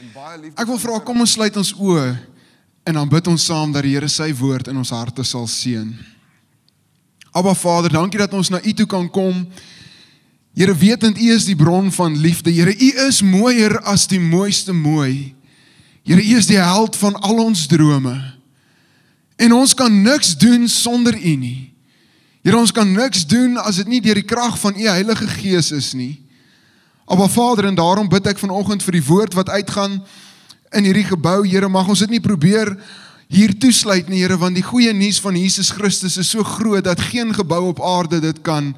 Ek wil vra, kom ons sluit ons oë en dan bid ons saam dat die Here sy woord in ons harte sal seën. Abba Vader, dankie dat ons na U toe kan kom. Here, wetend U is die bron van liefde. Here, U is mooier as die mooiste mooi. Here, U is die held van al ons drome. En ons kan niks doen sonder U nie. Here, ons kan niks doen as dit nie deur die krag van U Heilige Gees is nie. Abba Vader, en daarom bid ek vanoggend vir die woord wat uitgaan in hierdie gebou. Here, mag ons dit nie probeer hier toesluit nie, Here, want die goeie nuus van Jesus Christus is so groot dat geen gebou op aarde dit kan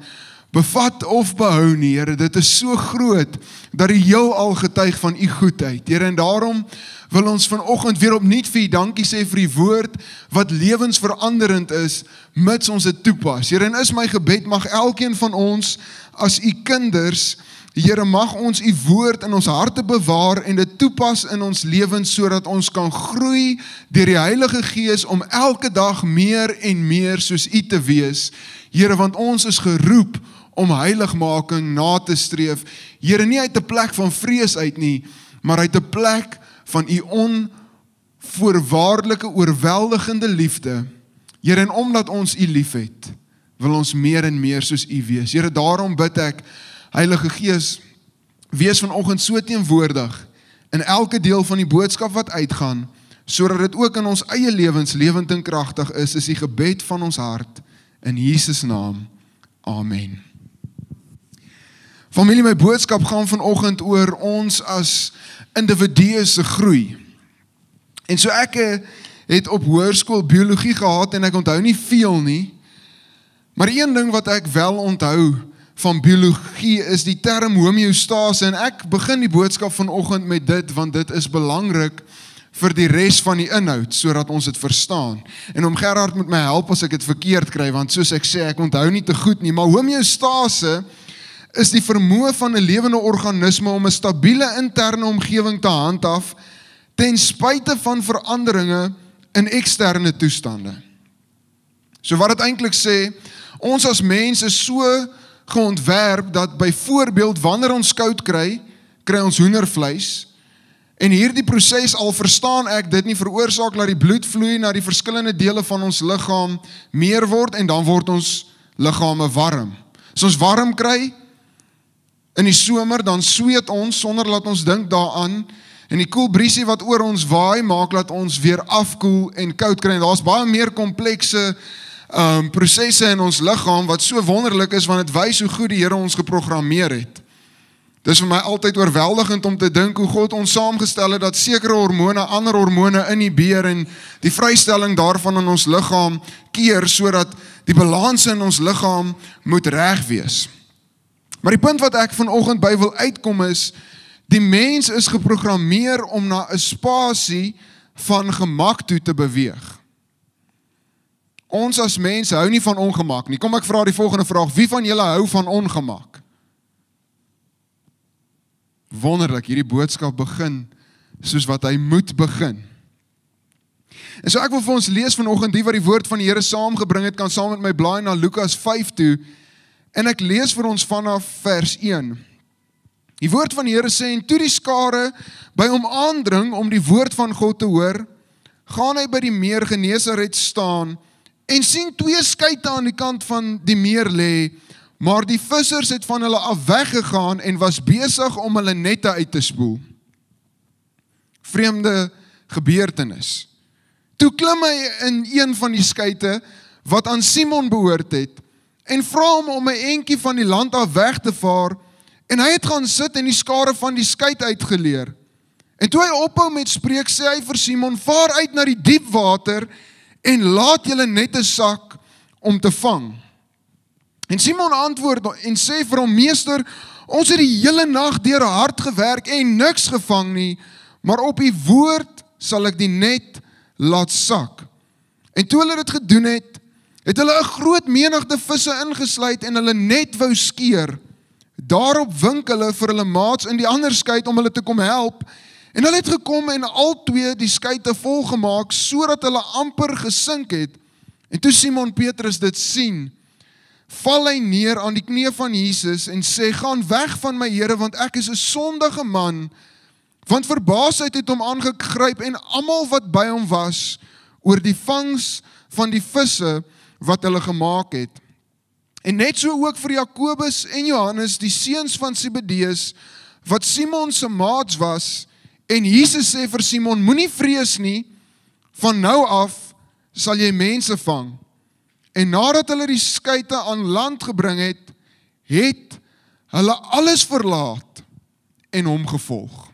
bevat of behou nie, Here. Dit is so groot dat die heelal getuig van U goedheid, Here, en daarom wil ons vanoggend weer opnuut vir U dankie sê vir die woord wat lewensveranderend is, mits ons dit toepas. Here, en is my gebed, mag elkeen van ons as U kinders, Here, mag ons U woord in ons harte bewaar en dit toepas in ons lewens sodat ons kan groei deur die Heilige Gees om elke dag meer en meer soos U te wees. Here, want ons is geroep om heiligmaking na te streef. Here, nie uit 'n plek van vrees uit nie, maar uit 'n plek van U onvoorwaardelike, oorweldigende liefde. Here, en omdat ons U liefhet, wil ons meer en meer soos U wees. Here, daarom bid ek, Heilige Gees, wees vanoggend so teenwoordig in elke deel van die boodskap wat uitgaan, sodat dit ook in ons eie lewens lewend en kragtig is die gebed van ons hart, in Jesus naam, amen. Familie, my boodskap gaan vanoggend oor ons as individue se groei. En so ek het op hoërskool biologie gehad en ek onthou nie veel nie, maar een ding wat ek wel onthou van biologie is die term homeostase, en ek begin die boodskap vanoggend met dit, want dit is belangrik vir die res van die inhoud, sodat ons dit verstaan. En om Gerard moet my help as ek dit verkeerd kry, want soos ek sê, ek onthou nie te goed nie, maar homeostase is die vermoë van 'n lewende organisme om 'n stabiele interne omgewing te handhaaf, ten spyte van veranderinge in eksterne toestande. So wat dit eintlik sê, ons as mens is so geontwerp dat byvoorbeeld wanneer ons koud kry ons hoendervleis, en hierdie proses, al verstaan ek dit nie, veroorsaak dat die bloed vloei na die verskillende dele van ons liggaam meer word, en dan word ons liggame warm. As ons warm kry in die somer, dan sweet ons sonder dat ons dink daaraan, en die koel briesie wat oor ons waai, maak dat ons weer afkoel en koud kry, en daar's baie meer komplekse prosesse in ons liggaam, wat so wonderlik is, want het wys hoe goed die Here ons geprogrammeer het. Dit is vir my altyd oorweldigend om te dink hoe God ons saamgestel het, dat sekere hormone, ander hormone inhibeer, en die vrystelling daarvan in ons liggaam keer, sodat die balans in ons liggaam moet reg wees. Maar die punt wat ek vanoggend by wil uitkom is, die mens is geprogrammeer om na 'n spasie van gemak toe te beweeg. Ons as mense hou nie van ongemak nie. Kom ek vra die volgende vraag, wie van julle hou van ongemak? Wonderlik, hierdie boodskap begin soos wat hy moet begin. En so ek wil vir ons lees vanoggend, die wat die woord van die Here saamgebring het, kan saam met my blaai na Lukas 5 toe, en ek lees vir ons vanaf vers 1. Die woord van die Here sê, en toe die skare by hom aandring om die woord van God te hoor, gaan hy by die meer Genesaret staan, en sien 2 skuite aan die kant van die meer lê, maar die vissers het van hulle af weggegaan en was besig om hulle nette uit te spoel. Vreemde gebeurtenis. Toe klim hy in een van die skuite wat aan Simon behoort het, en vra hom om 'n entjie van die land af weg te vaar, en hy het gaan sit en die skare van die skuit uitgeleer. En toe hy ophou met spreek, sê hy vir Simon, vaar uit na die diep water, en laat julle nette sak om te vang. En Simon antwoord en sê vir hom, meester, ons het die hele nag deur hard gewerk en niks gevang nie, maar op U woord sal ek die net laat sak. En toe hulle dit gedoen het hulle 'n groot menigte visse ingesluit en hulle net wou skeer. Daarop wink hulle vir hulle maats in die ander skuit om hulle te kom help, en hulle het gekom en albei die skuite volgemaak, sodat hulle amper gesink het. En toe Simon Petrus dit sien, val hy neer aan die knie van Jesus en sê, gaan weg van my Here, want ek is 'n sondige man, Want verbaasheid het hom aangegryp en almal wat by hom was oor die vangs van die visse wat hulle gemaak het. En net so ook vir Jakobus en Johannes, die seuns van Zebedeus, wat Simon se maats was, en Jesus sê vir Simon, moenie vrees nie, van nou af sal jy mense vang. En nadat hulle die skuite aan land gebring het, het hulle alles verlaat en hom gevolg.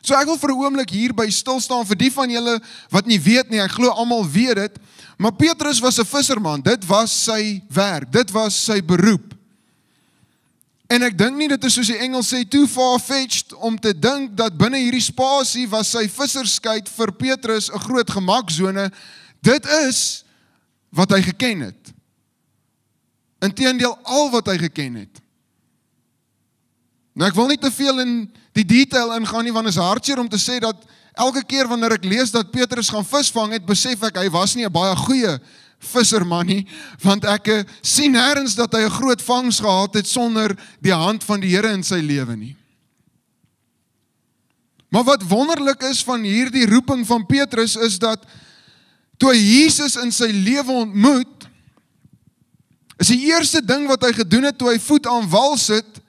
So ek wil vir 'n oomblik hierby stil staan vir die van julle wat nie weet nie, ek glo almal weet dit, maar Petrus was 'n visserman, dit was sy werk, dit was sy beroep. En ek dink nie dit is soos die Engels sê, too far-fetched, om te dink dat binne hierdie spasie was sy visserskuit vir Petrus 'n groot gemaksone. Dit is wat hy geken het. Inteendeel al wat hy geken het. Nou ek wil nie te veel in die detail ingaan nie, want is hartseer om te sê dat elke keer wanneer ek lees dat Petrus gaan visvang het, besef ek hy was nie 'n baie goeie visserman nie, want ek sien nêrens dat hy 'n groot vangs gehad het sonder die hand van die Here in sy lewe nie. Maar wat wonderlik is van hierdie roeping van Petrus is dat toe hy Jesus in sy lewe ontmoet, is die eerste ding wat hy gedoen het toe hy voet aan wal sit,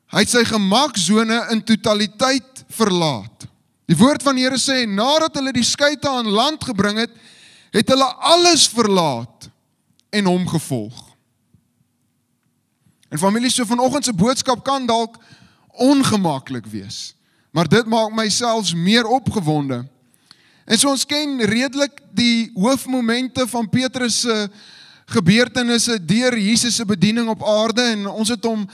hy het sy gemaksone in totaliteit verlaat. Die woord van die Here sê, nadat hulle die skuite aan land gebring het, het hulle alles verlaat en hom gevolg. En familie, so vanoggend se boodskap kan dalk ongemaklik wees, maar dit maak my selfs meer opgewonde. En so ons ken redelik die hoofmomente van Petrus se gebeurtenisse deur Jesus se bediening op aarde, en ons het hom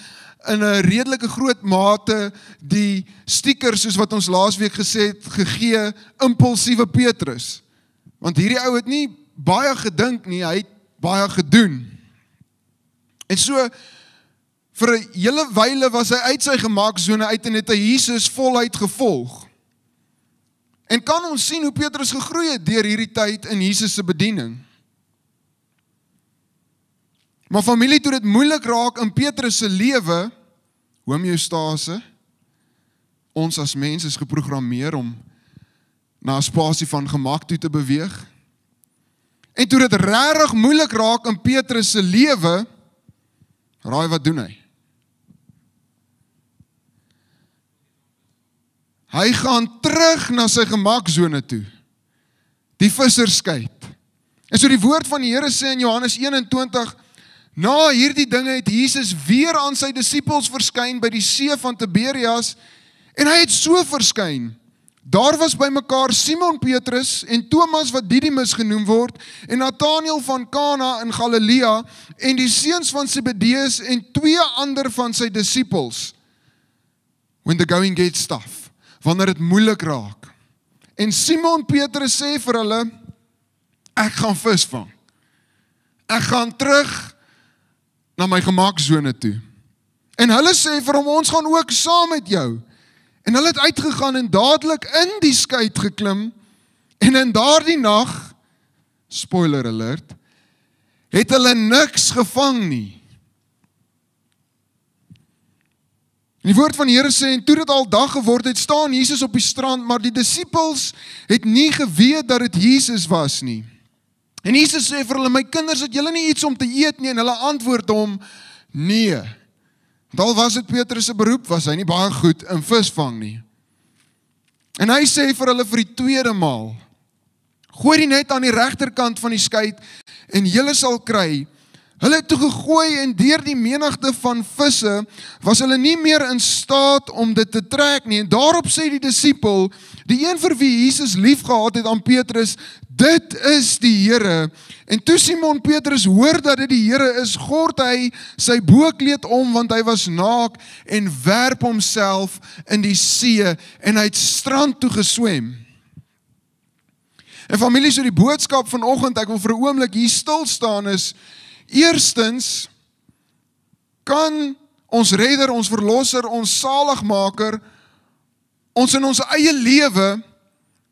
in 'n redelike groot mate die sticker, soos wat ons laasweek gesê het, gegee, impulsiewe Petrus. Want hierdie ou het nie baie gedink nie, hy het baie gedoen. En so, vir 'n hele wyle was hy uit sy gemaksone uit en het hy Jesus voluit gevolg. En kan ons sien hoe Petrus gegroei het deur hierdie tyd in Jesus se bediening. Maar familie, toe dit moeilik raak in Petrus se lewe, homeostase, ons as mens is geprogrammeer om na 'n spasie van gemak toe te beweeg. En toe dit regtig moeilik raak in Petrus se lewe, raai wat doen hy? Hy gaan terug na sy gemaksone toe, die visserskuit. En so die woord van die Here sê in Johannes 21, na hierdie dinge het Jesus weer aan sy disippels verskyn by die see van Tiberias, en hy het so verskyn. Daar was by mekaar Simon Petrus en Thomas wat Didimus genoem word, en Nathanael van Kana in Galilea, en die seuns van Zebedeus en 2 ander van sy disippels. When the going gets tough, wanneer dit moeilik raak. En Simon Petrus sê vir hulle, ek gaan visvang. Ek gaan terug na my gemaksone toe. En hulle sê vir hom, ons gaan ook saam met jou. En hulle het uitgegaan en dadelik in die skuit geklim, en in daardie nag, spoiler alert, het hulle niks gevang nie. En die woord van die Here sê, en toe dit al dag geword het, staan Jesus op die strand, maar die disippels het nie geweet dat dit Jesus was nie. En Jesus sê vir hulle, my kinders, het julle nie iets om te eet nie? En hulle antwoord hom, nee. Want al was dit Petrus se beroep, was hy nie baie goed in visvang nie. En hy sê vir hulle vir die tweede maal, gooi die net aan die regterkant van die skuit, en julle sal kry. Hulle het toe gegooi, en deur die menigte van visse, was hulle nie meer in staat om dit te trek nie. En daarop sê die disipel, die een vir wie Jesus lief gehad het aan Petrus, dit is die Here. En toe Simon Petrus hoor dat dit die Here is, gord hy sy boekleed om, want hy was naak, en werp homself in die see, en hy het strand toe geswem. En familie, so die boodskap vanoggend, ek wil vir 'n oomblik hier stil staan is, eerstens, kan ons redder, ons verlosser, ons saligmaker, ons in ons eie lewe,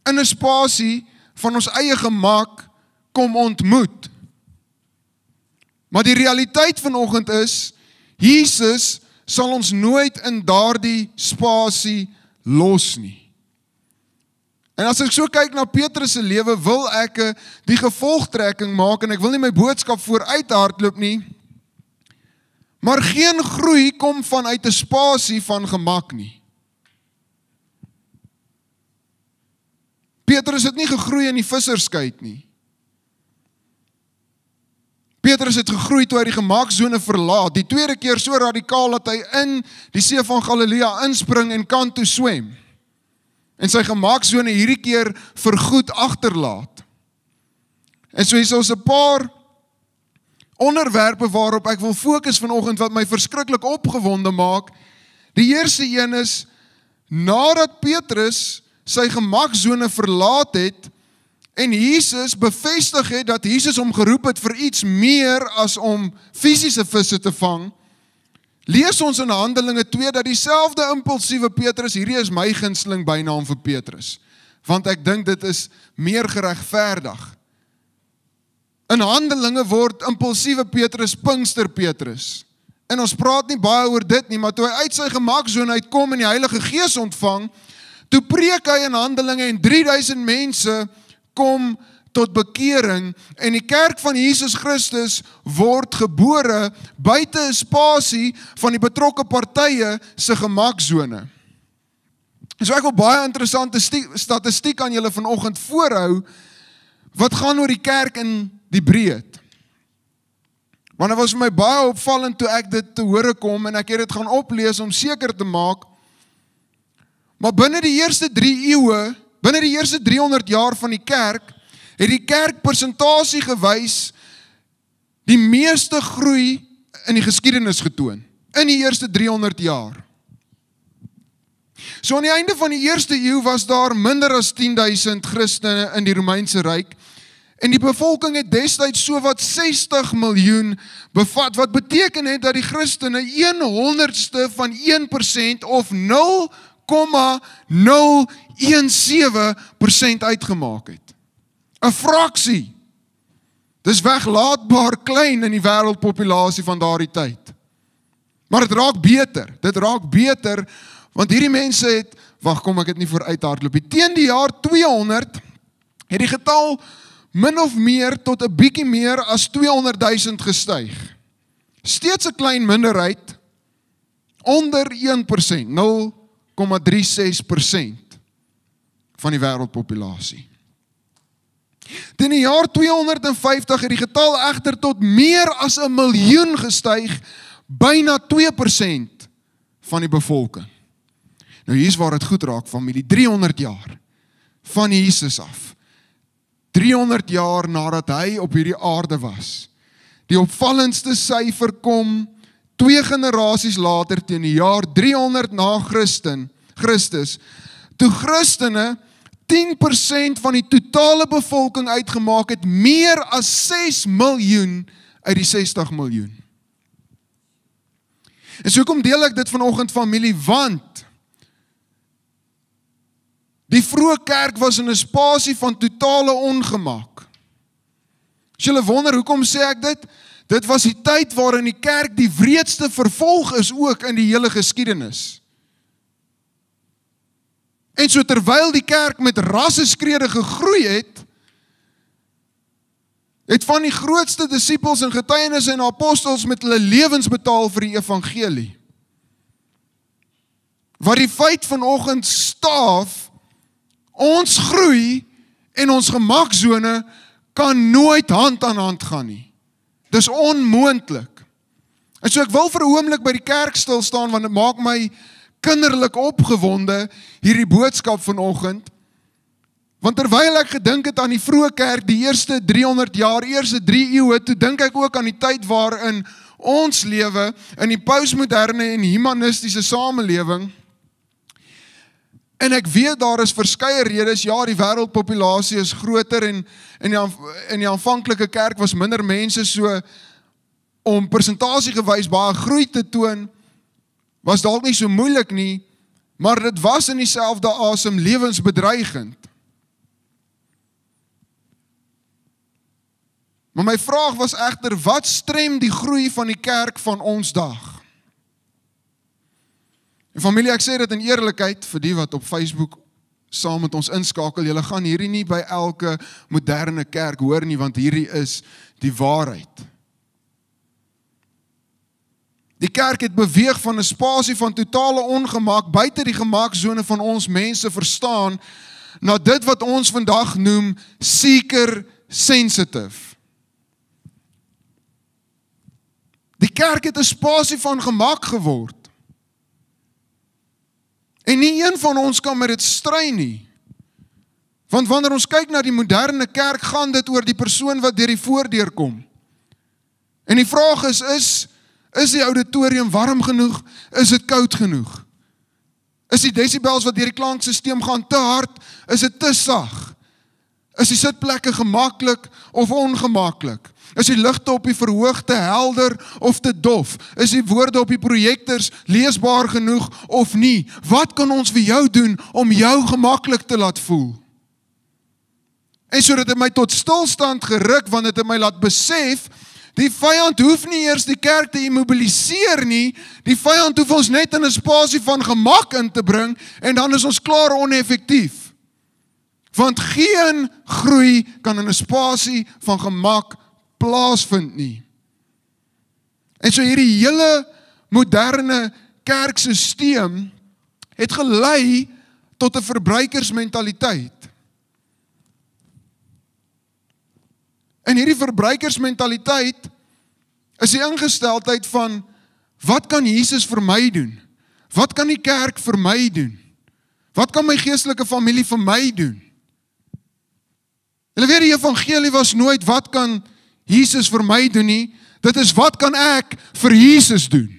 in 'n spasie van ons eie gemak, kom ontmoet. Maar die realiteit vanoggend is, Jesus sal ons nooit in daardie spasie los nie. En as ek so kyk na Petrus se lewe, wil ek die gevolgtrekking maak, en ek wil nie my boodskap vooruit hardloop nie, maar geen groei kom vanuit 'n spasie van gemak nie. Petrus het nie gegroei in die visserskuit nie. Petrus het gegroei toe hy die gemaksone verlaat, die tweede keer so radikaal dat hy in die see van Galilea inspring en kan toe swem. En sy gemaksone hierdie keer vergoed agterlaat. En so is ons 'n paar onderwerpe waarop ek wil fokus vanoggend wat my verskriklik opgewonde maak. Die eerste een is, nadat Petrus sy gemaksone verlaat het, en Jesus bevestig het dat Jesus hom geroep het vir iets meer as om fisiese visse te vang, lees ons in Handelinge 2 dat dieselfde impulsiewe Petrus, hierdie is my gunsteling bynaam vir Petrus, want ek dink dit is meer geregverdig. In Handelinge word impulsiewe Petrus Pinkster Petrus. En ons praat nie baie oor dit nie, maar toe hy uit sy gemaksone uitkom en die Heilige Gees ontvang, toe preek hy in Handelinge en 3000 mense kom tot bekering en die kerk van Jesus Christus word gebore buite 'n spasie van die betrokke partye se gemaksone. So ek wil baie interessante statistiek aan julle vanoggend voorhou wat gaan oor die kerk in die breed. Want dit was vir my baie opvallend toe ek dit te hore kom en ek het dit gaan oplees om seker te maak, maar binne die eerste 3 eeue, binne die eerste 300 jaar van die kerk, het die kerk persentasie gewys die meeste groei in die geskiedenis getoon, in die eerste 300 jaar. So aan die einde van die eerste eeu was daar minder as 10,000 Christene in die Romeinse Ryk, en die bevolking het destyds so wat 60 miljoen bevat, wat beteken het dat die Christene 1/100ste van 1% of 0,017% uitgemaak het. 'n Fraksie. Dis weglaatbaar klein in die wêreldpopulasie van daardie tyd. Maar dit raak beter, want hierdie mense het, kom ek het nie vooruit hardloop, teen die jaar 200 het die getal min of meer tot 'n bietjie meer as 200,000 gestyg. Steeds 'n klein minderheid, onder 1%, 0,36% van die wêreldpopulasie. Teen die jaar 250 het die getal egter tot meer as 1 miljoen gestyg, byna 2% van die bevolking. Nou hier is waar dit goed raak, familie, 300 jaar van Jesus af. 300 jaar nadat hy op hierdie aarde was. Die opvallendste syfer kom 2 generasies later teen die jaar 300 na Christus, toe Christene 10% van die totale bevolking uitgemaak het, meer as 6 miljoen uit die 60 miljoen. En so kom deel ek dit vanoggend, familie, want die vroeë kerk was in 'n spasie van totale ongemak. As julle wonder, hoekom sê ek dit? Dit was die tyd waarin die kerk die wreedste vervolg is ook in die hele geskiedenis. En so terwyl die kerk met rasseskrede gegroei het, het van die grootste disippels en getuienis en apostels met hulle lewens betaal vir die evangelie. Wat die feit vanoggend staaf, ons groei en ons gemaksone kan nooit hand aan hand gaan nie. Dis onmoontlik. En so ek wil vir 'n oomblik by die kerk stil staan, want dit maak my kinderlik opgewonde, hierdie boodskap vanoggend. Want terwyl ek gedink het aan die vroeë kerk, die eerste 300 jaar, eerste 3 eeue, toe dink ek ook aan die tyd waarin ons lewe, in die postmoderne en humanistiese samelewing. En ek weet daar is verskeie redes, ja, die wêreldpopulasie is groter en in die aanvanklike kerk was minder mense, so om persentasiegewys baie groei te toon, was dalk nie so moeilik nie, maar dit was in dieselfde asem lewensbedreigend. Maar my vraag was egter, wat strem die groei van die kerk van ons dag? En familie, ek sê dit in eerlikheid vir die wat op Facebook saam met ons inskakel, julle gaan hierdie nie by elke moderne kerk hoor nie, want hierdie is die waarheid. Die kerk het beweeg van 'n spasie van totale ongemak, buite die gemaksone van ons mense verstaan, na dit wat ons vandag noem seeker sensitive. Die kerk het 'n spasie van gemak geword. En nie een van ons kan met dit stry nie. Want wanneer ons kyk na die moderne kerk, gaan dit oor die persoon wat deur die voordeur kom. En die vraag is die auditorium warm genoeg? Is dit koud genoeg? Is die decibels wat deur die klanksysteem gaan te hard? Is dit te sag? Is die sitplekke gemaklik of ongemaklik? Is die ligte op die verhoog te helder of te dof? Is die woorde op die projektors leesbaar genoeg of nie? Wat kan ons vir jou doen om jou gemaklik te laat voel? En so het my tot stilstand geruk, want het my laat besef, die vyand hoef nie eers die kerk te immobiliseer nie, die vyand hoef ons net in 'n spasie van gemak in te bring, en dan is ons klaar oneffektief. Want geen groei kan in 'n spasie van gemak plaasvind nie. En so hierdie hele moderne kerksysteem het gelei tot 'n verbruikersmentaliteit. En hierdie verbruikersmentaliteit is die ingesteldheid van, wat kan Jesus vir my doen? Wat kan die kerk vir my doen? Wat kan my geestelike familie vir my doen? Julle weet, die evangelie was nooit, wat kan Jesus vir my doen nie? Dit is, wat kan ek vir Jesus doen?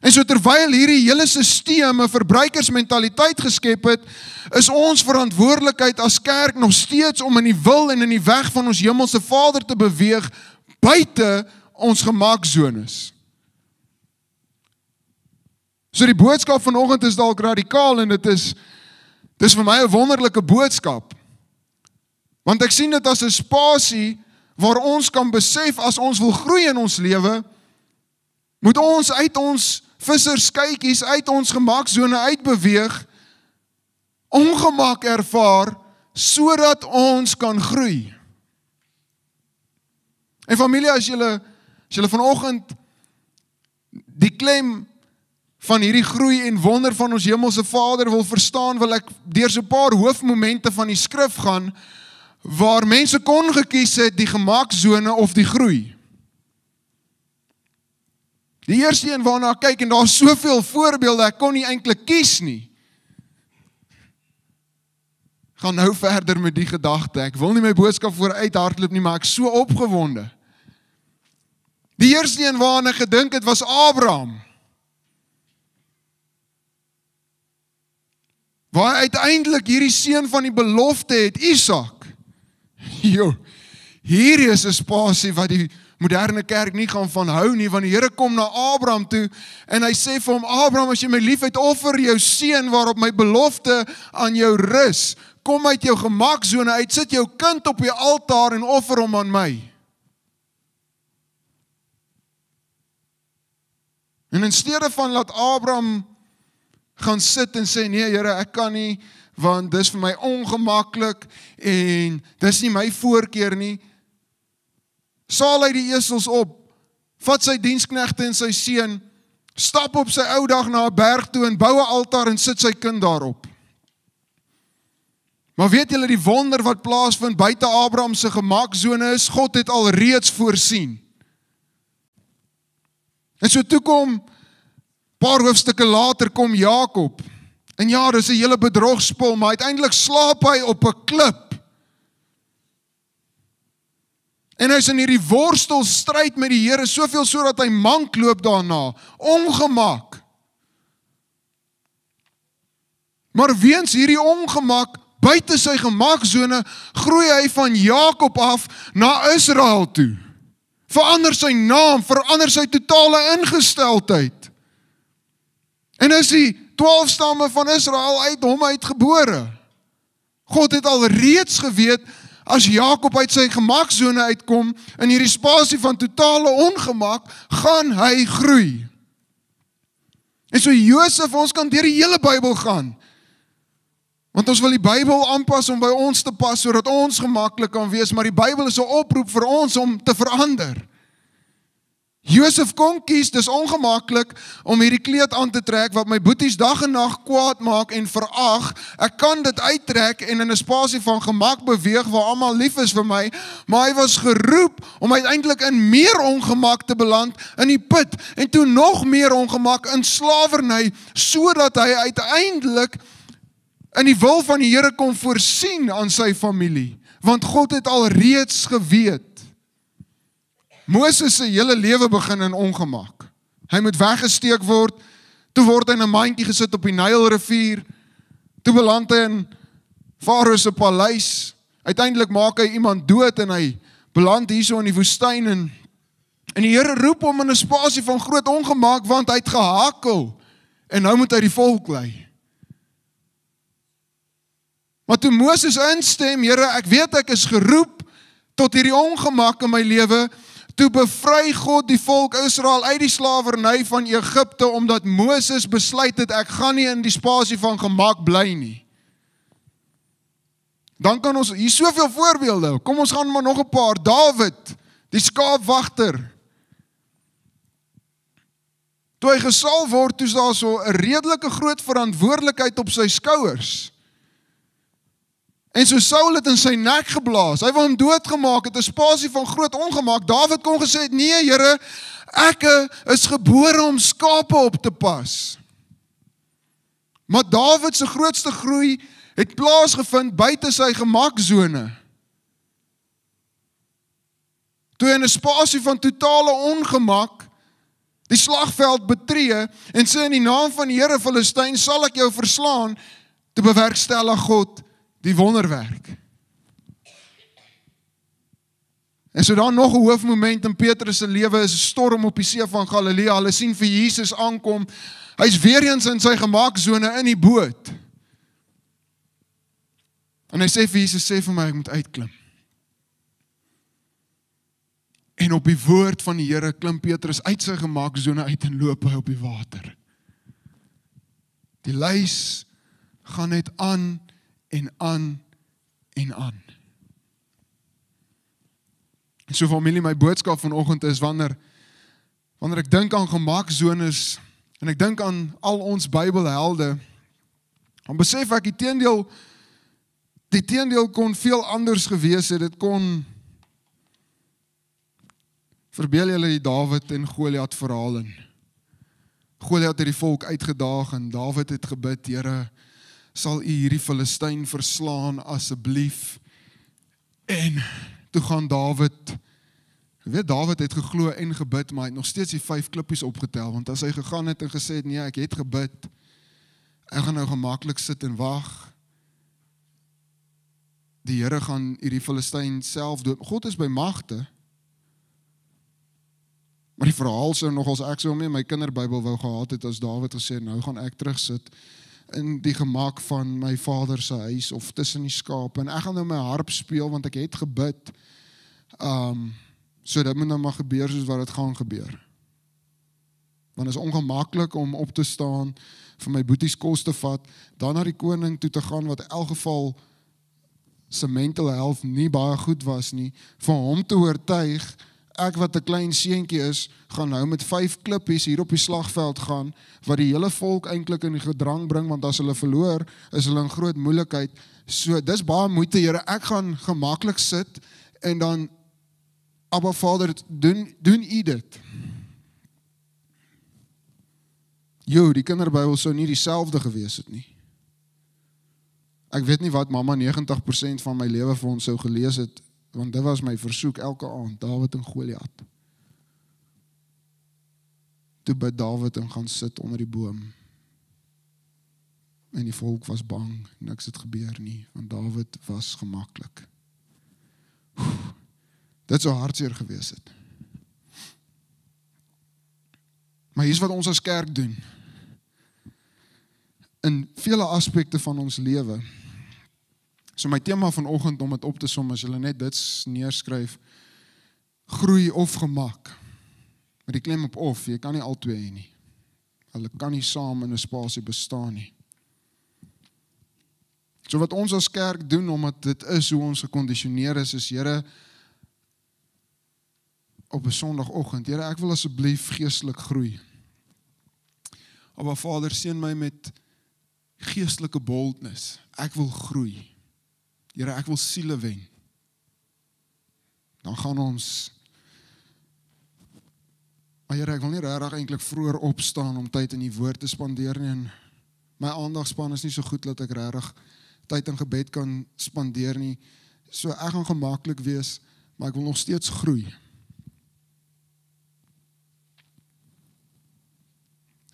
En so terwyl hierdie hele sisteem 'n verbruikersmentaliteit geskep het, is ons verantwoordelikheid as kerk nog steeds om in die wil en in die weg van ons hemelse Vader te beweeg, buite ons gemaksones. So die boodskap vanoggend is dalk radikaal, en dit is vir my 'n wonderlike boodskap. Want ek sien dit as 'n spasie waar ons kan besef, as ons wil groei in ons lewe, moet ons uit ons visserskykies, uit ons gemaksone uitbeweeg, ongemak ervaar, sodat ons kan groei. En familie, as julle vanoggend die klem van hierdie groei en wonder van ons hemelse Vader wil verstaan, wil ek deur so 'n paar hoofmomente van die skrif gaan, waar mense kon gekies het, die gemaksone of die groei. Die eerste een waarna ek kyk, en daar is soveel voorbeelde, ek kon nie eintlik kies nie. Gaan nou verder met die gedagte, ek wil nie my boodskap vooruit hardloop nie, maar ek is so opgewonde. Die eerste een waarna ek gedink het, was Abraham. Waar uiteindelik hierdie seun van die belofte het, Isak. Hier is 'n spasie wat die moderne kerk nie gaan van hou nie, want die Here kom na Abraham toe, en hy sê vir hom, Abraham, as jy my liefhet, offer jou seun waarop my belofte aan jou rus. Kom uit jou gemaksone uit, sit jou kind op die altaar en offer hom aan my. En in steede van laat Abraham gaan sit en sê, nee Here, ek kan nie, want dis vir my ongemaklik, en dis nie my voorkeur nie, saal hy die esels op, vat sy diensknegte en sy seun, stap op sy ou dag na 'n berg toe en bou 'n altaar en sit sy kind daarop. Maar weet julle, die wonder wat plaasvind buite Abraham se gemaksone is, God het al reeds voorsien. En so toe kom, paar hoofstukke later kom Jakob, en ja, dis 'n hele bedrogspel, maar uiteindelik slaap hy op 'n klip. En hy is in hierdie worstelstryd met die Here, soveel sodat hy mank loop daarna, ongemak. Maar weens hierdie ongemak, buite sy gemaksone, groei hy van Jakob af na Israel toe. Verander sy naam, verander sy totale ingesteldheid. En is die 12 stamme van Israel uit hom uitgebore. God het al reeds geweet, as Jakob uit sy gemaksone uitkom, in hierdie spasie van totale ongemak, gaan hy groei. En so Josef, ons kan deur die hele Bybel gaan. Want ons wil die Bybel aanpas om by ons te pas, sodat ons gemaklik kan wees, maar die Bybel is 'n oproep vir ons om te verander. Josef kon kies, dis ongemaklik om hierdie kleed aan te trek wat my boeties dag en nag kwaad maak en verag. Ek kan dit uittrek en in 'n spasie van gemak beweeg waar almal lief is vir my, maar hy was geroep om uiteindelik in meer ongemak te beland in die put en toe nog meer ongemak in slawerny, sodat hy uiteindelik in die wil van die Here kon voorsien aan sy familie, want God het al reeds geweet. Moses se hele lewe begin in ongemak. Hy moet weggesteek word, toe word hy in 'n mandjie gesit op die Nylrivier, toe beland hy in Farao se paleis, uiteindelik maak hy iemand dood en hy beland hierso in die woestyn en die Here roep hom in 'n spasie van groot ongemak, want hy het gehakel en nou moet hy die volk lei. Maar toe Moses instem, Here, ek weet ek is geroep tot hierdie ongemak in my lewe, toe bevry God die volk Israel uit die slawerny van Egipte, omdat Moses besluit het, ek gaan nie in die spasie van gemak bly nie. Dan kan ons, hier soveel voorbeelde, kom ons gaan maar nog 'n paar. Dawid, die skaapwagter. Toe hy gesalf word, toe is daar so 'n redelike groot verantwoordelikheid op sy skouers. En so Saul het in sy nek geblaas, hy wou hom doodgemaak, het 'n spasie van groot ongemak. Dawid kon gesê het, nee Here, ek is gebore om skape op te pas. Maar Dawid se grootste groei het plaasgevind buite sy gemaksone. Toe hy in 'n spasie van totale ongemak die slagveld betree en sê in die naam van die Here Filistyn sal ek jou verslaan, te bewerkstellig God die wonderwerk. En so dan nog 'n hoofmoment in Petrus se lewe is 'n storm op die see van Galilea. Hulle sien vir Jesus aankom. Hy's weer eens in sy gemaksone in die boot. En hy sê vir Jesus, sê vir my ek moet uitklim. En op die woord van die Here klim Petrus uit sy gemaksone uit en loop hy op die water. Die lys gaan net aan en aan en aan. En so familie, my boodskap vanoggend is wanneer ek dink aan gemaksones en ek dink aan al ons Bybelhelde, dan besef ek die teendeel kon veel anders gewees het. Dit kon, verbeel julle die Dawid en Goliat verhaal in. Goliat het die volk uitgedaag en Dawid het gebid, Here, sal u hierdie Filistyn verslaan asseblief. En toe gaan Dawid, weet Dawid het geglo en gebid, maar hy het nog steeds die 5 klippies opgetel, want as hy gegaan het en gesê het, nee, ek het gebid, ek gaan nou gemaklik sit en wag, die Here gaan hierdie Filistyn self dood. God is by magte, maar die verhaal sou nog as ek so mee my kinderbybel wou gehad het, as Dawid gesê, nou gaan ek terugsit in die gemak van my vader se huis, of tussen die skape, en ek gaan nou my harp speel, want ek het gebid, so dit moet nou maar gebeur soos wat het gaan gebeur. Want het is ongemaklik om op te staan, vir my boeties kos te vat, dan na die koning toe te gaan, wat in elk geval sy mental health nie baie goed was nie, vir hom te oortuig, ek wat 'n klein seentjie is, gaan nou met 5 klippies hier op die slagveld gaan, wat die hele volk eintlik in die gedrang bring, want as hulle verloor, is hulle in groot moeilikheid. So, dis baie moeite, Here, ek gaan gemaklik sit, en dan, Abba Vader, doen u dit. Die kinderbybel sou nie dieselfde gewees het nie. Ek weet nie wat mamma 90% van my lewe vir ons sou gelees het, want dit was my versoek elke aand, Dawid en Goliat. Toe bid Dawid en gaan sit onder die boom. En die volk was bang, niks het gebeur nie, want Dawid was gemaklik. Dit sou hartseer gewees het. Maar hier is wat ons as kerk doen. In vele aspekte van ons lewe. So my tema vanoggend om dit op te som, as julle net dit neerskryf, groei of gemak. Met die klem op of, jy kan nie al twee hê nie. Hulle kan nie saam in 'n spasie bestaan nie. So wat ons as kerk doen, omdat dit is hoe ons gekondisioneer is Here, op 'n Sondagoggend, Here, ek wil asseblief geestelik groei. Aba Vader, seën my met geestelike boldness. Ek wil groei. Here, ek wil siele wen. Dan gaan ons, maar Here, ek wil nie regtig eintlik vroeër opstaan om tyd in die woord te spandeer nie, en my aandagspan is nie so goed dat ek regtig tyd in gebed kan spandeer nie, so ek gaan gemaklik wees, maar ek wil nog steeds groei.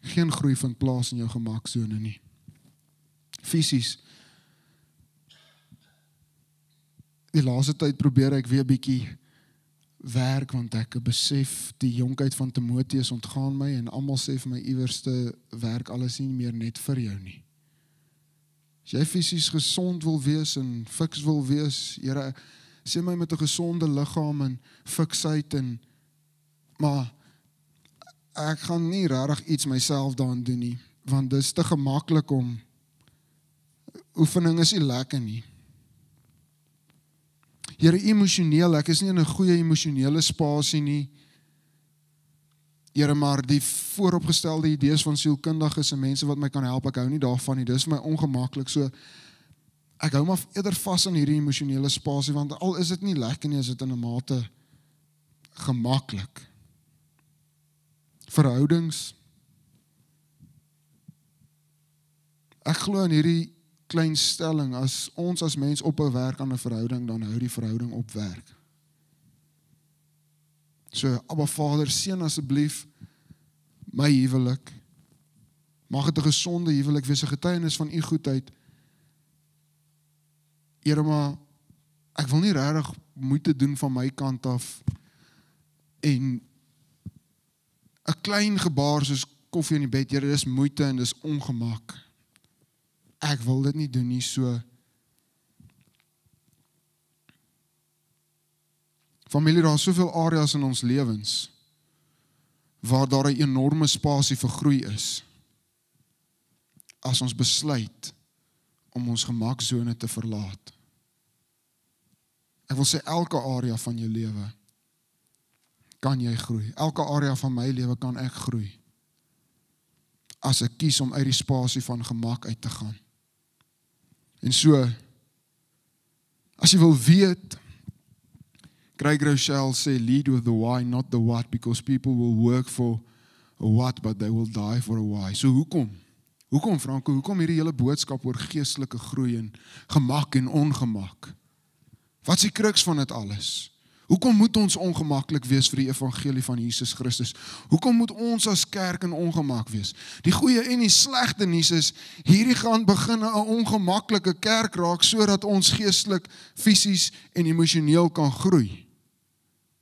Geen groei vind plaas in jou gemaksone nie. Fisies, die laaste tyd probeer ek weer bietjie werk, want ek besef die jonkheid van Timoteus ontgaan my, en almal sê vir my iewerste werk alles nie meer net vir jou nie. As jy fisies gesond wil wees en fiks wil wees, Here, sê my met 'n gesonde liggaam en fiksheid, maar ek gaan nie regtig iets myself daarin doen nie, want dit is te gemaklik om, oefening is nie lekker nie. Here, emosioneel, ek is nie in 'n goeie emosionele spasie nie. Here, maar die vooropgestelde idees van sielkundiges en mense wat my kan help, ek hou nie daarvan nie, dis vir my ongemaklik, so ek hou maar eerder vas aan hierdie emosionele spasie, want al is dit nie lekker nie, is dit in 'n mate gemaklik. Verhoudings. Ek glo in hierdie klein stelling, as ons as mens ophou werk aan 'n verhouding, dan hou die verhouding op werk. So, Abba Vader, seën asseblief my huwelik. Mag dit 'n gesonde huwelik wees, 'n getuienis van u goedheid. Here, maar ek wil nie regtig moeite doen van my kant af, en 'n klein gebaar soos koffie in die bed, Here, dis moeite en dis ongemak. Ek wil dit nie doen nie, so. Familie, daar is soveel areas in ons lewens waar daar 'n enorme spasie vir groei is, as ons besluit om ons gemaksone te verlaat. Ek wil sê, elke area van jou lewe kan jy groei. Elke area van my lewe kan ek groei, as ek kies om uit die spasie van gemak uit te gaan. En so, as jy wil weet, Craig Rochelle sê, lead with the why, not the what, because people will work for a what, but they will die for a why. So hoekom? Hoekom, Franco? Hoekom hierdie hele boodskap oor geestelike groei en gemak en ongemak? Wat is die kruks van dit alles? Hoekom moet ons ongemaklik wees vir die evangelie van Jesus Christus? Hoekom moet ons as kerk in ongemak wees? Die goeie en die slegte nuus is, hierdie gaan begin 'n ongemaklike kerk raak, sodat ons geestelik, fisies en emosioneel kan groei.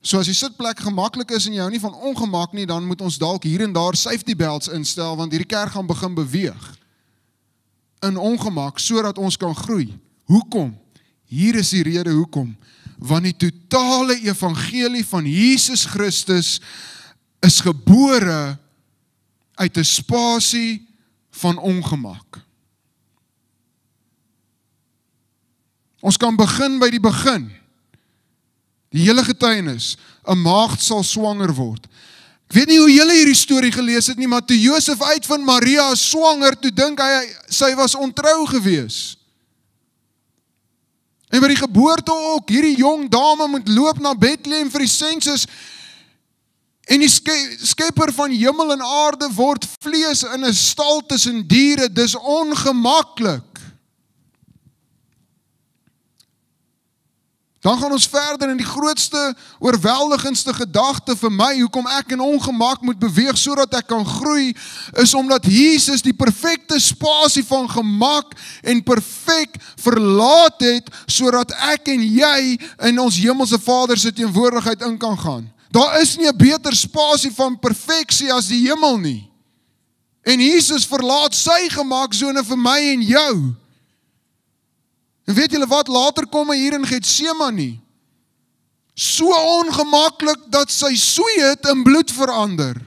So as die sitplek gemaklik is en jy hou nie van ongemak nie, dan moet ons dalk hier en daar safety belts instel, want hierdie kerk gaan begin beweeg in ongemak, sodat ons kan groei. Hoekom? Hier is die rede hoekom. Want die totale evangelie van Jesus Christus is gebore uit 'n spasie van ongemak. Ons kan begin by die begin. Die hele getuienis, 'n maagd sal swanger word. Ek weet nie hoe julle hierdie storie gelees het nie, maar toe Josef uitvind Maria is swanger, toe dink hy sy was ontrou gewees. En by die geboorte ook, hierdie jong dame moet loop na Bethlehem vir die sensus, en die skepper van hemel en aarde word vlees in 'n stal tussen diere, dis ongemaklik. Dan gaan ons verder in die grootste, oorweldigendste gedagte vir my, hoekom ek in ongemak moet beweeg, sodat ek kan groei, is omdat Jesus die perfekte spasie van gemak en perfek verlaat het, sodat ek en jy in ons hemelse Vader se teenwoordigheid in kan gaan. Daar is nie 'n beter spasie van perfeksie as die hemel nie. En Jesus verlaat sy gemaksone vir my en jou. En weet julle wat, later kom hy hier in Getsemane. So ongemaklik dat sy sweet in bloed verander.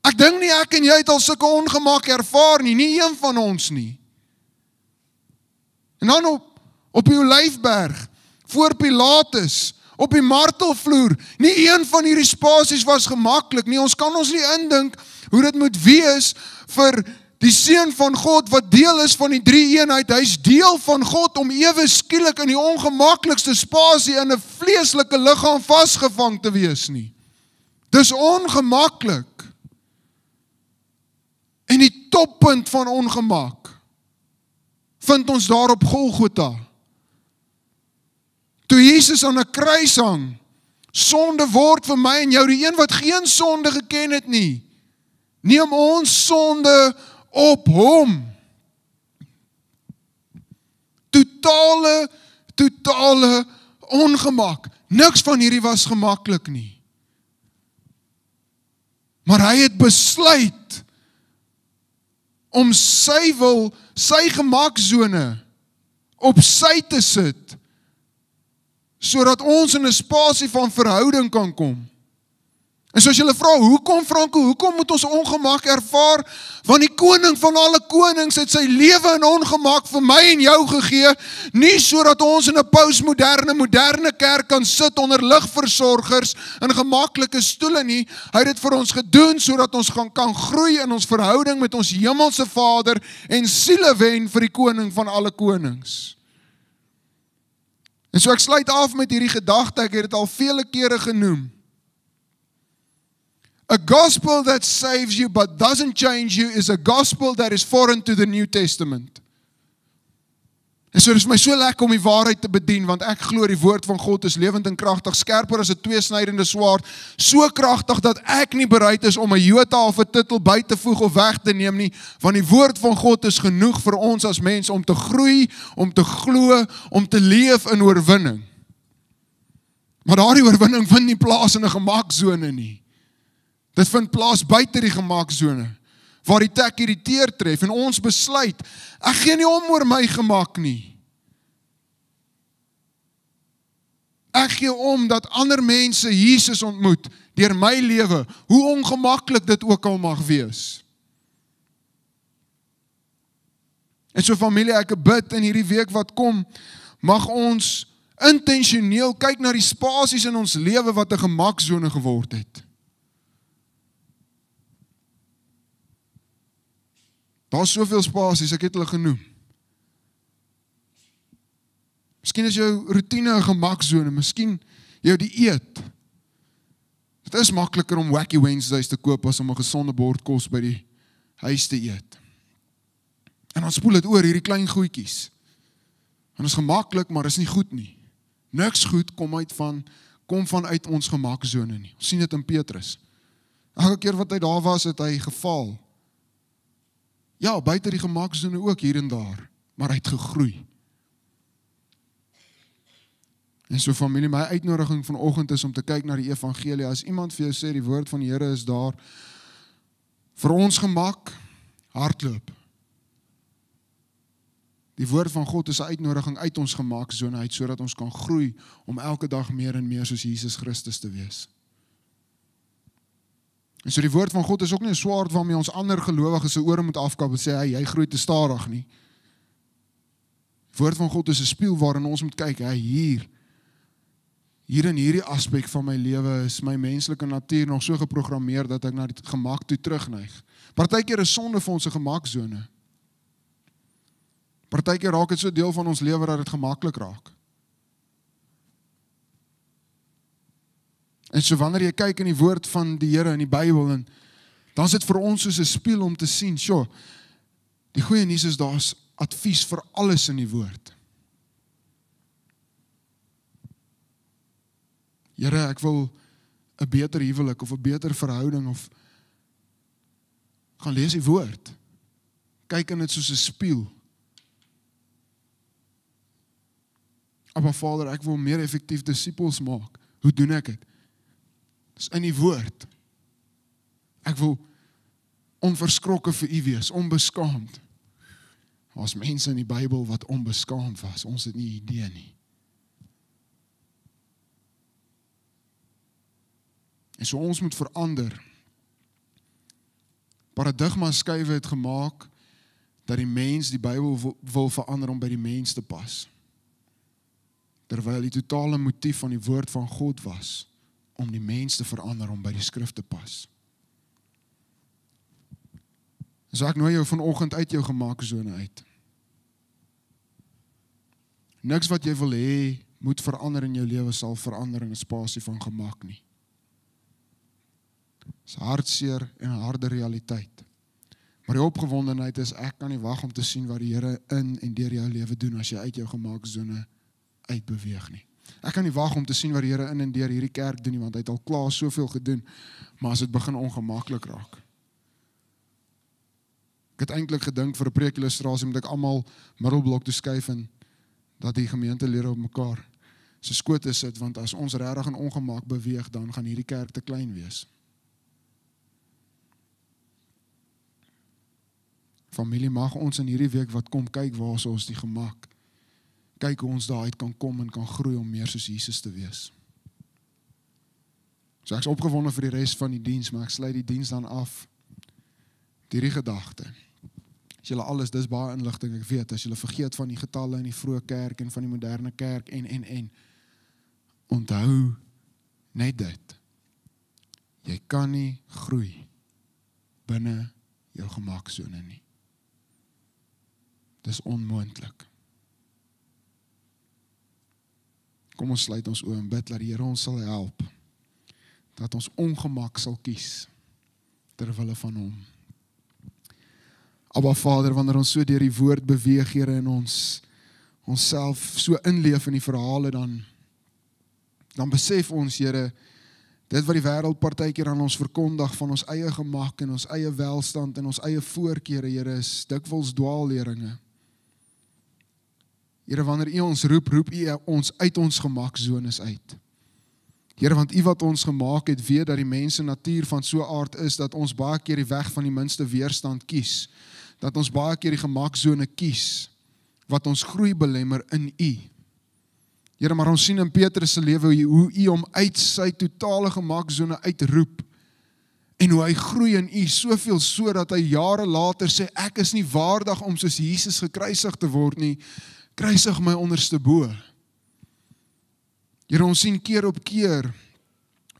Ek dink nie ek en jy het al sulke ongemak ervaar nie een van ons nie. En dan op die Olyfberg, voor Pilatus, op die martelvloer, nie een van hierdie spasies was gemaklik nie. Ons kan ons nie indink hoe dit moet wees vir die Seun van God, wat deel is van die drie-eenheid. Hy is deel van God om ewe skielik in die ongemaklikste spasie in 'n vleeslike liggaam vasgevang te wees nie. Dis ongemaklik. En die toppunt van ongemak vind ons daar op Golgotha. Toe Jesus aan 'n kruis hang, sonde word vir my en jou, die een wat geen sonde geken het nie, neem ons sonde op hom. Totale ongemak. Niks van hierdie was gemaklik nie. Maar hy het besluit om sy wil, sy gemaksone op sy te sit, sodat ons in 'n spasie van verhouding kan kom. En soos julle vra, hoekom Franco, hoekom moet ons ongemak ervaar? Want die koning van alle konings het sy lewe in ongemak vir my en jou gegee, nie sodat ons in 'n moderne kerk kan sit onder ligversorgers in gemaklike stoele nie. Hy het dit vir ons gedoen sodat ons kan groei in ons verhouding met ons hemelse Vader en siele wen vir die koning van alle konings. En so ek sluit af met hierdie gedagte, ek het dit al vele kere genoem. A gospel that saves you but doesn't change you is a gospel that is foreign to the New Testament. En so is my so lekker om die waarheid te bedien, want ek glo die woord van God is lewend en kragtig, skerper as 'n tweesnydende swaard, so kragtig dat ek nie bereid is om 'n jota of 'n titel by te voeg of weg te neem nie, want die woord van God is genoeg vir ons as mens om te groei, om te glo, om te leef in oorwinning. Maar daardie oorwinning vind nie plaas in 'n gemaksone nie. Dit vind plaas buite die gemaksone, waar die tek hierdie teer tref en ons besluit, ek gee nie om oor my gemak nie. Ek gee om dat ander mense Jesus ontmoet deur my lewe, hoe ongemaklik dit ook al mag wees. En so familie, ek bid in hierdie week wat kom, mag ons intentioneel kyk na die spasies in ons lewe wat 'n gemaksone geword het. Daar is soveel spasies, ek het hulle genoem. Miskien is jou routine 'n gemaksone, miskien jou dieet. Dit is makliker om Wacky Wednesdays te koop as om 'n gesonde bord kos by die huis te eet. En dan spoel dit oor hierdie klein goedjies. En is gemaklik, maar is nie goed nie. Niks goed kom vanuit ons gemaksone nie. Ons sien dit in Petrus. Elke keer wat hy daar was, het hy gefaal. Ja, buite die gemaksone ook hier en daar, maar hy het gegroei. En so familie, my uitnodiging vanoggend is om te kyk na die evangelie. As iemand vir jou sê, die woord van die Here is daar, vir ons gemak, hardloop. Die woord van God is 'n uitnodiging uit ons gemaksone uit, sodat ons kan groei, om elke dag meer en meer soos Jesus Christus te wees. En so die woord van God is ook nie 'n swaard waarmee ons ander gelowiges se ore moet afkap en sê, hy groei te stadig nie. Die woord van God is 'n spieël waarin ons moet kyk, hier in hierdie aspek van my lewe is my menslike natuur nog so geprogrammeer dat ek na die gemak toe terugneig. Partykeer is sonde vir ons 'n gemaksone. Partykeer raak dit so deel van ons lewe dat dit gemaklik raak. En so wanneer jy kyk in die woord van die Here in die Bybel, en dan is dit vir ons soos 'n spieël om te sien, die goeie nuus is daar's advies vir alles in die woord. Here, ek wil 'n beter huwelik of 'n beter verhouding, of gaan lees die woord. Kyk in dit soos 'n spieël. Maar Vader, ek wil meer effektief disippels maak. Hoe doen ek dit? Dis in die woord. Ek wil onverskrokke vir U wees, onbeskaamd. Daar's mense in die Bybel wat onbeskaamd was, ons het nie idee nie. En so ons moet verander. paradigma skuiwe het gemaak, dat die mens die Bybel wil verander om by die mens te pas. Terwyl die totale motief van die woord van God was, om die mens te verander om by die skrif te pas. So ek nooi jou vanoggend uit jou gemaak sone uit. Niks wat jy wil hê, moet verander in jou lewe, sal verander in 'n spasie van gemak nie. Dis hartseer en 'n harde realiteit. Maar die opgewondenheid is, ek kan nie wag om te sien wat die Here in en deur jou lewe doen as jy uit jou gemaak sone uitbeweeg nie. Ek kan nie wag om te sien wat die Here in en deur hierdie kerk doen nie, want hy het al klaar soveel gedoen, maar as dit begin ongemaklik raak. Ek het eintlik gedink vir 'n preekillustrasie moet ek almal middelblok toe skuif en dat die gemeentelede op mekaar se skote sit, want as ons regtig in ongemak beweeg, dan gaan hierdie kerk te klein wees. Familie, mag ons in hierdie week wat kom kyk waar is ons die gemak. Kyk hoe ons daaruit kan kom en kan groei om meer soos Jesus te wees. So ek is opgewonde vir die res van die diens, maar ek sluit die diens dan af met hierdie gedagte. As julle alles, dis baie inligting, ek weet, as julle vergeet van die getalle in die vroeë kerk en van die moderne kerk en onthou net dit. Jy kan nie groei binne jou gemaksone nie. Dis onmoontlik. Kom ons sluit ons oë en bid dat die Here ons sal help, dat ons ongemak sal kies terwille van hom. Abba Vader, wanneer ons so deur die woord beweeg, Here, en ons self so inleef in die verhale, dan besef ons, Here, dit wat die wêreld partykeer aan ons verkondig van ons eie gemak en ons eie welstand en ons eie voorkeure, Here, is dikwels dwaalleringe. Here, wanneer U ons roep U ons uit ons gemaksones uit. Here, want U wat ons gemaak het, weet dat die mense natuur van so aard is, dat ons baie keer die weg van die minste weerstand kies, dat ons baie keer die gemaksone kies, wat ons groei belemmer in U. Here, maar ons sien in Petrus se lewe hoe U hom uit sy totale gemaksone uitroep, en hoe hy groei in U, soveel so dat hy jare later sê, ek is nie waardig om soos Jesus gekruisig te word nie, kruisig my onderste bo. Here, ons sien keer op keer,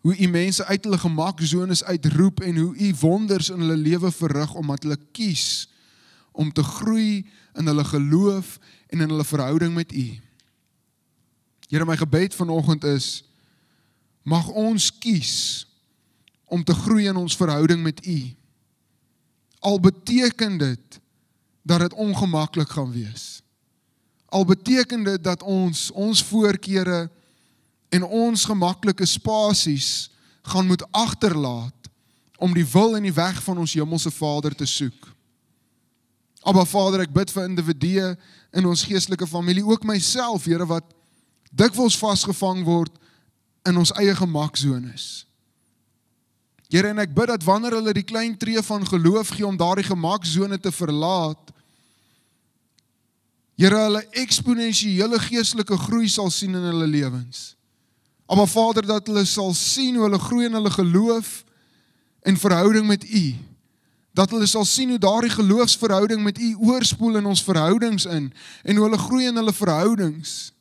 hoe U mense uit hulle gemaksones uitroep, en hoe U wonders in hulle lewe verrig, omdat hulle kies, om te groei in hulle geloof, en in hulle verhouding met U. Here, my gebed vanoggend is, mag ons kies, om te groei in ons verhouding met U. Al beteken dit, dat het ongemaklik gaan wees. Al beteken dit, dat ons voorkeure, en ons gemaklike spasies, gaan moet agterlaat, om die wil en die weg van ons hemelse Vader te soek. Abba Vader, ek bid vir individue in ons geestelike familie, ook myself, Here, wat dikwels vasgevang word in ons eie gemaksones. Here, en ek bid dat wanneer hulle die klein tree van geloof gee om daardie gemaksone te verlaat, Here, hulle eksponensiële geestelike groei sal sien in hulle lewens. Maar Vader, dat hulle sal sien hoe hulle groei in hulle geloof en verhouding met U. Dat hulle sal sien hoe daardie geloofsverhouding met U oorspoel in ons verhoudings in, en hoe hulle groei in hulle verhoudings.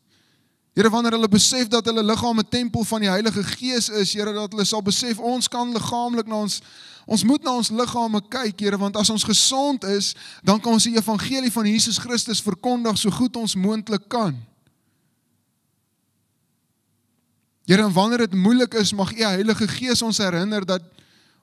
Here, wanneer hulle besef dat hulle liggaam 'n tempel van die Heilige Gees is, Here, dat hulle sal besef, ons kan liggaamlik ons moet na ons liggame kyk, Here, want as ons gesond is, dan kan ons die evangelie van Jesus Christus verkondig so goed ons moontlik kan. Here, en wanneer dit moeilik is, mag U Heilige Gees ons herinner dat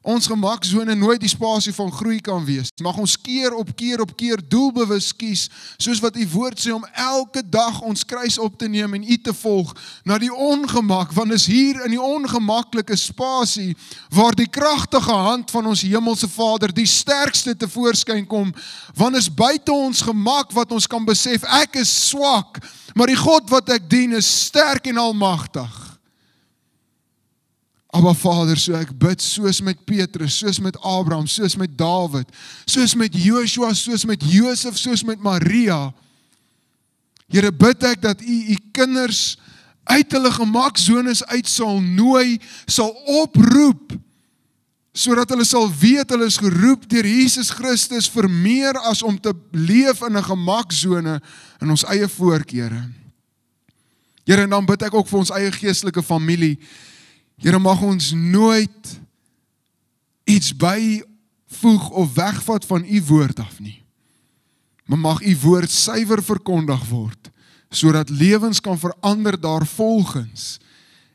ons gemaksone nooit die spasie van groei kan wees. Mag ons keer op keer doelbewus kies, soos wat U woord sê, om elke dag ons kruis op te neem en U te volg na die ongemak, want is hier in die ongemaklike spasie waar die kragtige hand van ons hemelse Vader die sterkste tevoorskyn kom, want is buite ons gemak wat ons kan besef, ek is swak, maar die God wat ek dien is sterk en almagtig. Abba Vader, so ek bid soos met Petrus, soos met Abraham, soos met Dawid, soos met Joshua, soos met Josef, soos met Maria. Here, bid ek dat U kinders uit hulle gemaksones uit sal nooi, sal oproep sodat hulle sal weet hulle is geroep deur Jesus Christus vir meer as om te leef in 'n gemaksone in ons eie voorkeure. Here, en dan bid ek ook vir ons eie geestelike familie. Here, mag ons nooit iets byvoeg of wegvat van u woord af nie. Maar mag u woord suiwer verkondig word, sodat lewens kan verander daarvolgens,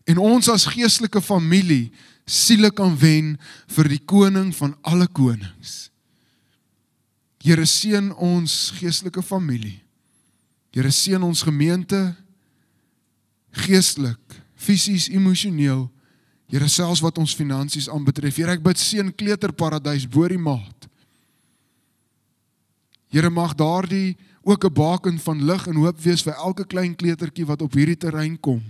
en ons as geestelike familie siele kan wen vir die koning van alle konings. Here, seën ons geestelike familie. Here, seën ons gemeente, geestelik, fisies, emosioneel, Here, selfs wat ons finansies aanbetref. Here, ek bid seën kleuterparadys bo die maat. Here, mag daardie ook 'n baken van lig en hoop wees vir elke klein kleutertjie wat op hierdie terrein kom.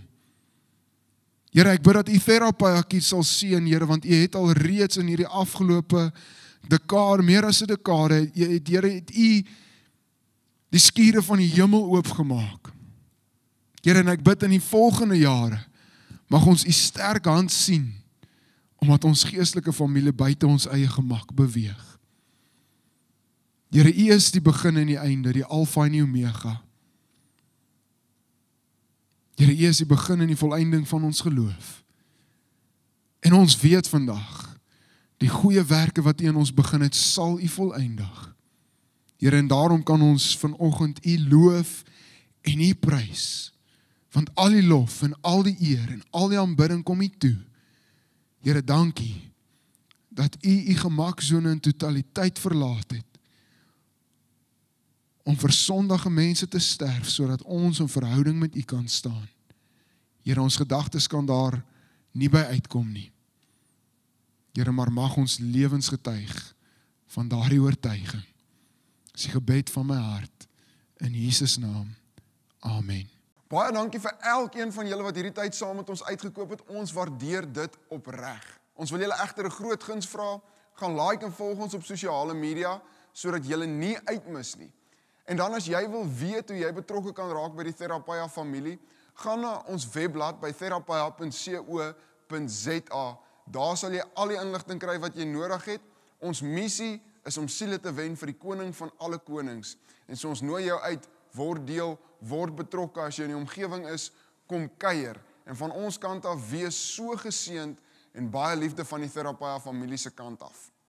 Here, ek bid dat u therapie sal seën, Here, want u het al reeds in hierdie afgelope dekade, meer as 'n dekade, Here, het u die skure van die hemel oopgemaak. Here, en ek bid in die volgende jare, mag ons u sterk hand sien, omdat ons geestelike familie buite ons eie gemak beweeg. Here, u is die begin en die einde, die Alfa en die Omega. Here, u is die begin en die volleinding van ons geloof. En ons weet vandag, die goeie werke wat u in ons begin het, sal u voleindig. Here, en daarom kan ons vanoggend u loof en u prys. Want al die lof en al die eer en al die aanbidding kom u toe. Here, dankie dat u gemaksone in totaliteit verlaat het om vir sondige mense te sterf, sodat ons in verhouding met u kan staan. Here, ons gedagtes kan daar nie by uitkom nie. Here, maar mag ons lewens getuig van daardie oortuiging. Dis die gebed van my hart, in Jesus naam. Amen. Baie dankie vir elkeen van julle wat hierdie tyd saam met ons uitgekoop het. Ons waardeer dit opreg. Ons wil julle egter 'n groot guns vra. Gaan like en volg ons op sosiale media, sodat julle nie uitmis nie. En dan as jy wil weet hoe jy betrokke kan raak by die Therapia familie, gaan na ons webblad by therapia.co.za. Daar sal jy al die inligting kry wat jy nodig het. Ons missie is om siele te wen vir die koning van alle konings. En so ons nooi jou uit, word deel, word betrokke as jy in die omgewing is, kom kuier. En van ons kant af, wees so geseënd en baie liefde van die Therapia familie se kant af.